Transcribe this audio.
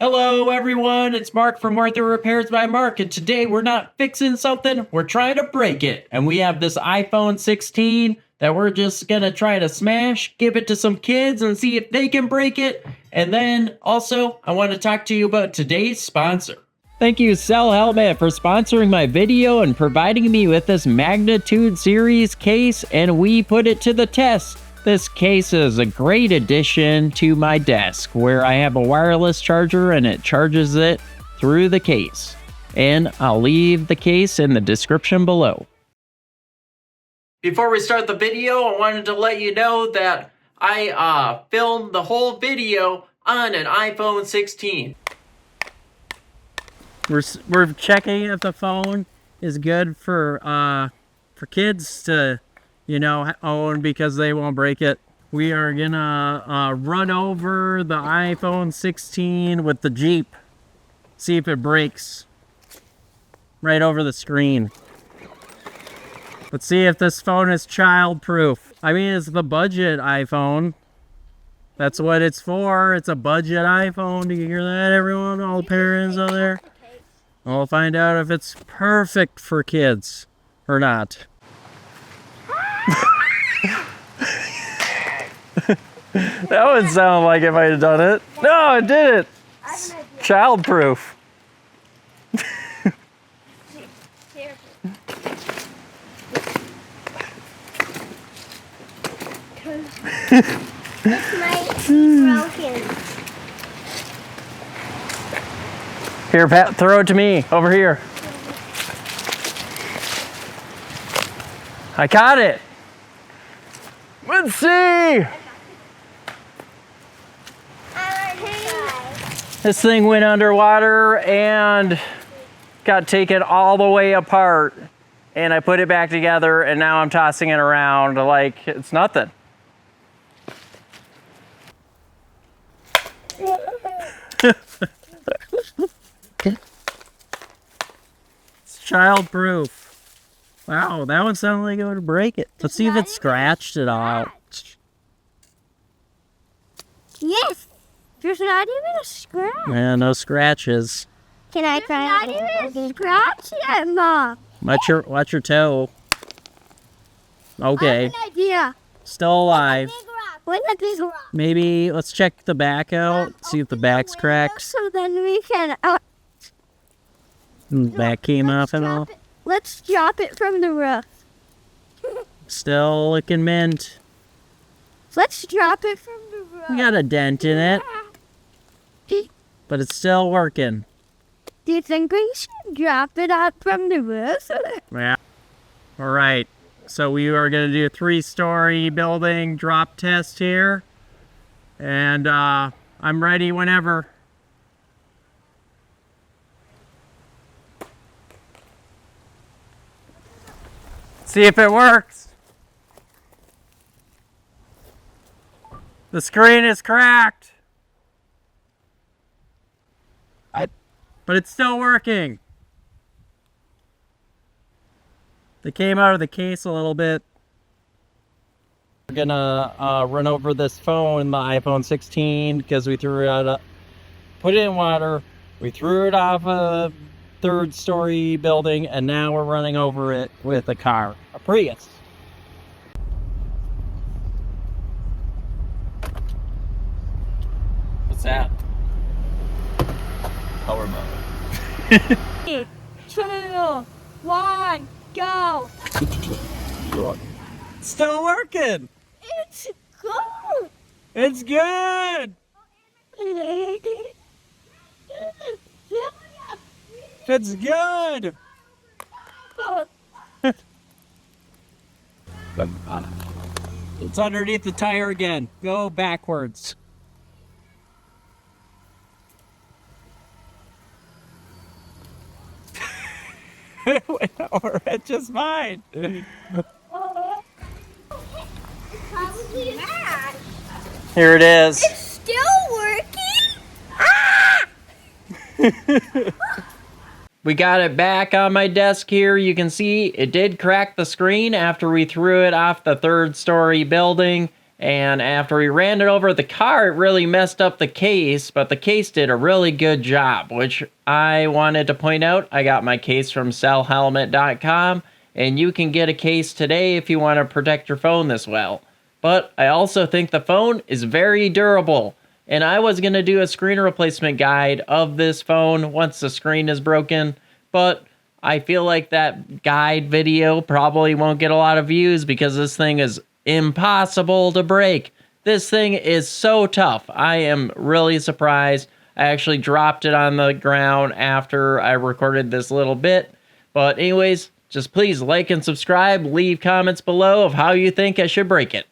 Hello everyone, it's Mark from Martha Repairs by Mark, and today we're not fixing something, we're trying to break it. And we have this iPhone 16 that we're just gonna try to smash, give it to some kids and see if they can break it. And then also, I want to talk to you about today's sponsor. Thank you Cell Helmet for sponsoring my video and providing me with this Magnitude Series case, and we put it to the test. This case is a great addition to my desk where I have a wireless charger and it charges it through the case. And I'll leave the case in the description below. Before we start the video, I wanted to let you know that I filmed the whole video on an iPhone 16. We're checking if the phone is good for kids to own because they won't break it. We are gonna run over the iPhone 16 with the Jeep. See if it breaks right over the screen. Let's see if this phone is child-proof. I mean, it's the budget iPhone. That's what it's for. It's a budget iPhone. Do you hear that, everyone? All the parents out there? We'll find out if it's perfect for kids or not. That would sound like it might have done it. No, it didn't. Child-proof. This might be broken. Here, Pat, throw it to me. Over here. I caught it. Let's see. This thing went underwater and got taken all the way apart. And I put it back together and now I'm tossing it around like it's nothing. It's child-proof. Wow, that one sounded like it would break it. Let's see if it scratched it out. Yes! There's not even a scratch. Yeah, no scratches. Can I try? There's not even a scratch yet, Mom. Watch your toe. Okay. I have an idea. Still alive. What's a big rock? Maybe let's check the back out. See if the back's cracked. So then we can... The back came off and all. Let's drop it from the roof. Still looking mint. Let's drop it from the roof. We got a dent in it. But it's still working. Do you think we should drop it out from the roof? Yeah. All right. So we are going to do a 3-story building drop test here. And I'm ready whenever. See if it works. The screen is cracked. But it's still working. They came out of the case a little bit. We're gonna run over this phone, the iPhone 16, because we threw it out, put it in water. We threw it off a 3rd-story building, and now we're running over it with a car, a Prius. What's that? Power mode. 3, 2, 1, go! Still working. It's good. It's good. It's good. It's underneath the tire again. Go backwards. It went over it just fine. Probably mad. Here it is. It's still working. We got it back on my desk here. You can see it did crack the screen after we threw it off the 3rd-story building. And after we ran it over the car, it really messed up the case, but the case did a really good job, which I wanted to point out. I got my case from sellhelmet.com, and you can get a case today if you want to protect your phone this well. But I also think the phone is very durable, and I was going to do a screen replacement guide of this phone once the screen is broken, but I feel like that guide video probably won't get a lot of views because this thing is impossible to break. This thing is so tough. I am really surprised. I actually dropped it on the ground after I recorded this little bit. But anyways, just please like and subscribe. Leave comments below of how you think I should break it.